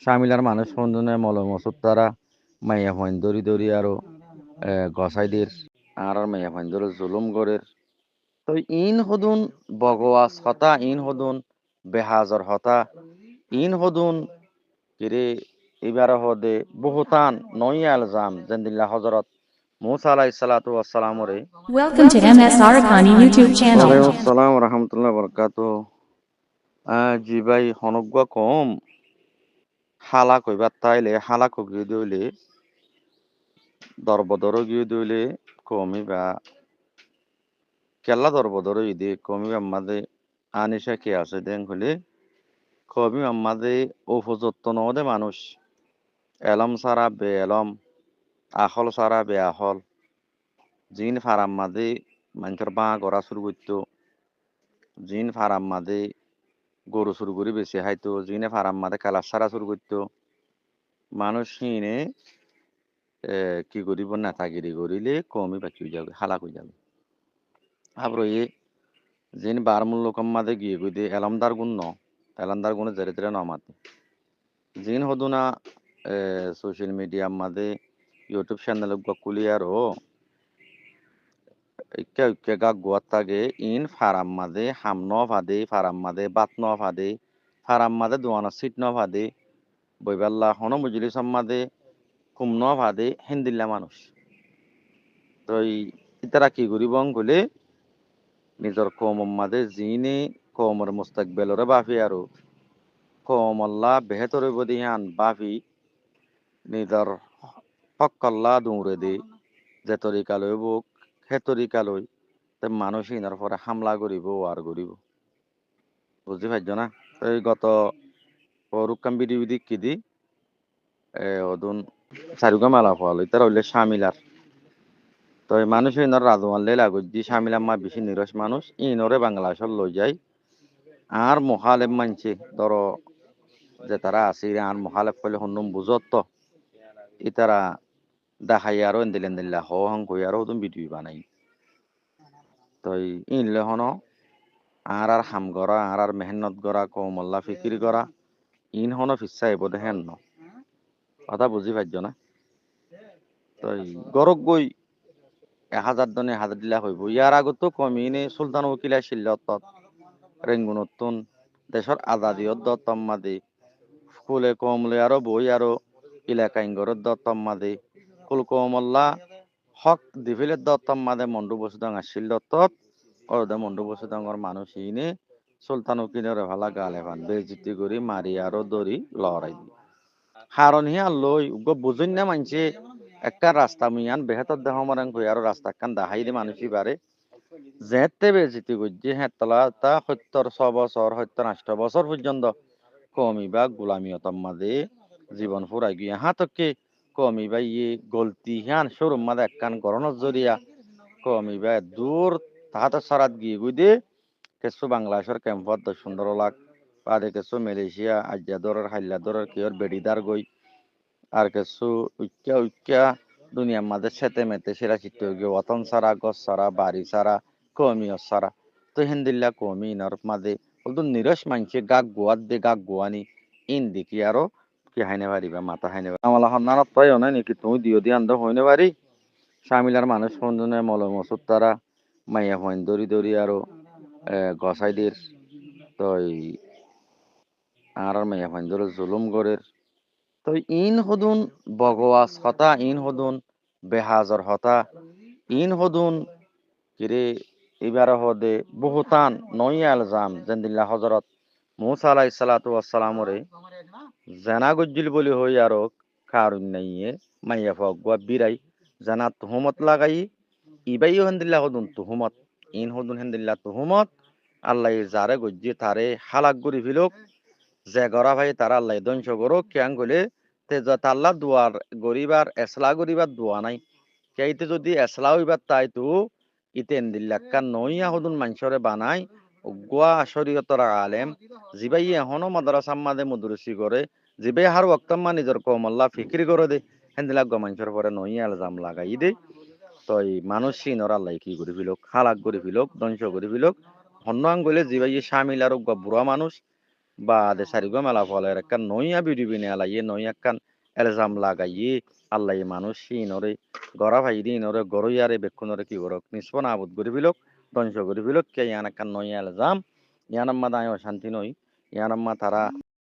শামিলার মানুষ সন্জনে মল মসুদ তারা মাইয়া ফাইন দরি দরি আরো গসাই দির আর মাইয়া ফাইন দরি জুলুম গরের তো in হদুন বগওয়াস Hota in হদুন বেহাজর Hota in হদুন কিরে এবার হদে বহুতান নই আলজাম জেন্দিল্লা হজরত মুসা আলাইহিস সালাতু ওয়াস সালাম রে Welcome to MS Arakani YouTube channel. ওয়ালাইকুম আসসালাম ওয়া রাহমাতুল্লাহি ওয়া বারাকাতুহু জি ভাই হনগ্য কম হালা কইবার তাইলে হালা কগি দইলে দরবদর গিয়ে দইলে কমি বা কেল্লা দরবদর ইদি কমি আমাদে আনিসা কে আছে দেন হলে কমি আমাদে উপযুক্ত নদে মানুষ এলম সারা বে এলম আহল সারা বে আহল জিন ফারাম মাদে মানুষের বাঁ গড়া শুরু করতো জিন ফারাম মাদে গরু শুরু করে বেশি হাইতো জিনে ফারাম মাদে কালা সারা শুরু করতো মানুষ হিনে কি করিব নেতাগিরি করিলে কমই বাকি হয়ে যাবে হালাক হয়ে যাবে আবার এ জিন বারমূল্য কম মাদে গিয়ে গই দিয়ে এলামদার গুণ ন এলামদার গুণে জেরে জেরে নমাতে জিন হদুনা সোশ্যাল মিডিয়া মাদে ইউটিউব চ্যানেল কুলি আরো ইক্কা ইক্কা গা গুয়াত থাকে ইন ফারাম মাদে হাম ন ফাদে ফারাম মাদে বাত ন ফাদে ফারাম মাদে দোয়ানা সিট ন ফাদে বইবাল্লা হন মুজলি সম্মাদে কুম ন ফাদে হিন্দিল্লা মানুষ তো ইতারা কি করিব গলে নিজের কম মাদে জিনে কমর মুস্তাকবেলরে বাফি আরো কম আল্লাহ বেহতরে বদিয়ান বাফি নিজের হকল্লা দৌড়ে দে যে তরিকালৈ বুক সে তরিকালৈ তে মানুষ ইনার পরে হামলা করিব আর করিব বুঝতে পারছ না এই গত পরুকাম বিধি বিধি কি দি অদুন চারুকা মেলা ফল ইতারা হইলে শামিলার তো এই মানুষ ইনার রাজওয়াল লাগুজ দি শামিলাম্মা বেশি নিরস মানুষ ইনরে বাংলাদেশত লই যায় আর মহালেব মানছে ধরো যে তারা আছে আর মহালেব কইলে হন্নম বুঝত তো ইতারা দেখাই আরো এন্দিল এন্দিল্লা হ হং কই আরো তুমি ভিডিও বানাই তো ইনলে হন আর হাম গড়া আর মেহনত গড়া কমল্লা ফিকির গড়া ইন হন ফিসা এবো দেখেন ন কথা বুঝি পারছ না তো গরক গই 1000 দনে 1000 দিলা হইব ইয়ার আগতো কমিনে সুলতান উকিলা শিল্লত রেঙ্গুনতুন দেশর আজাদিয়ত দত্তম্মাদি ফুলে কমলে আরো বই আরো এলাকা ইঙ্গরত দত্তম্মাদি ফুল কমল্লা হক দিভিলে দত্তম্মাদে মন্ডু বসুদং আসিল দত্তত অরদে মন্ডু বসুদংর মানুষ ইনে সুলতান উকিনের ভালা গালে ভান বেজিতি করি মারি আরো দরি লড়াই দি হারন হিয়া লই উগ বুঝুন না মানছে একটা রাস্তা মুইয়ান বেহতর দেহ মারাং কই আরো রাস্তা কান দাহাই দি মানুষই বারে যেতে বেজিতি গজ্জি হেতলা তা 76 বছর 78 বছর পর্যন্ত কমি বা গোলামিয়তম মাঝে জীবন ফুরাই গিয়ে হাতকে কমি বা ইয়ে গলতি হিয়ান সরুম মাঝে একখান করণের জরিয়া কমি বা দূর তাহাতে সারাত গিয়ে গুই কিছু বাংলাদেশের ক্যাম্পত 10-15 লাখ বাদে কিছু মালয়েশিয়া আজ্জাদরের হাইলাদরের কিয়র বেডিদার গই আর কিছু উচ্চা উচ্চা দুনিয়ার মাঝে সেতে মেতে সেরা চিত্ত গিয়ে ওতন সারা গছ সারা বাড়ি সারা কমিও সারা তো হিন্দিল্লা কমি ইনার মাঝে বলতো নিরস মানছে গাক গোয়াত দে গাক গোয়ানি ইন দেখি আরো কি হাইনে পারিবা মাথা হাইনে আমলা হন্নানত তাই নাই নাকি তুমি দিও দি আন্দ হইনে পারি শামিলার মানুষ সন্জনে মল মসুদ তারা মাইয়া হইন দরি দরি আরো গসাই দির তো আর মাইয়া হইন দরি জুলুম গরের তো in হদুন বগওয়াস Hota in হদুন বেহাজর Hota in হদুন কিরে এবার হদে বহুতান নই আলজাম জেন্দিল্লা হজরত মুসা আলাইহিস সালাতু ওয়াস সালাম রে জানা গজ্জিল বলি হই আরো কারুন নাইয়ে মাইয়া ফগwa বিরাই জানা তুহমত লাগাই ইবাইও হেন্দিল্লা হদুন তুহমত ইন হদুন হেন্দিল্লা তুহমত আল্লাহ যারে গজ্জি তারে হালাক গরি ফিলুক যে গরা ভাই তারা আল্লাহ ধ্বংস করো কেন গলে তে তাল্লা দুয়ার গরিবার এসলা গরিবার দোয়া নাই কেইতে যদি এসলা হইবার তাই তো ইতেন দিল্লাক্কা নইয়া হদুন মানসরে বানাই গোয়া শরীয়তর আলেম জিবাই এখনো মাদ্রাসা মাদে মুদরসি করে জিবাই হার ওয়াক্তাম্মা নিজের কমল্লা ফিক্রি করে দে হেন্দিলাক মানসর পরে নইয়া আলজাম লাগাই দে তো এই মানুষ সিনর আল্লাহ কি করে ফিলক হালাক করে ফিলক ধ্বংস করে ফিলক হন্য আঙ্গলে জিবাই শামিল আর বুড়া মানুষ বা de sarigo mela foler kan noya bidibine alaye noya kan elzam lagaye আল্লাহ মানুষ ইনরে গড়া ভাইদি ইনরে গড় ইয়ারে বেক্ষণরে কি করক নিষ্পন আবুদ গরি বিলক ধ্বংস গরি বিলক কে ইয়ান কান নয় এলজাম ইয়ানাম্মা দায় অশান্তি নই ইয়ানাম্মা তারা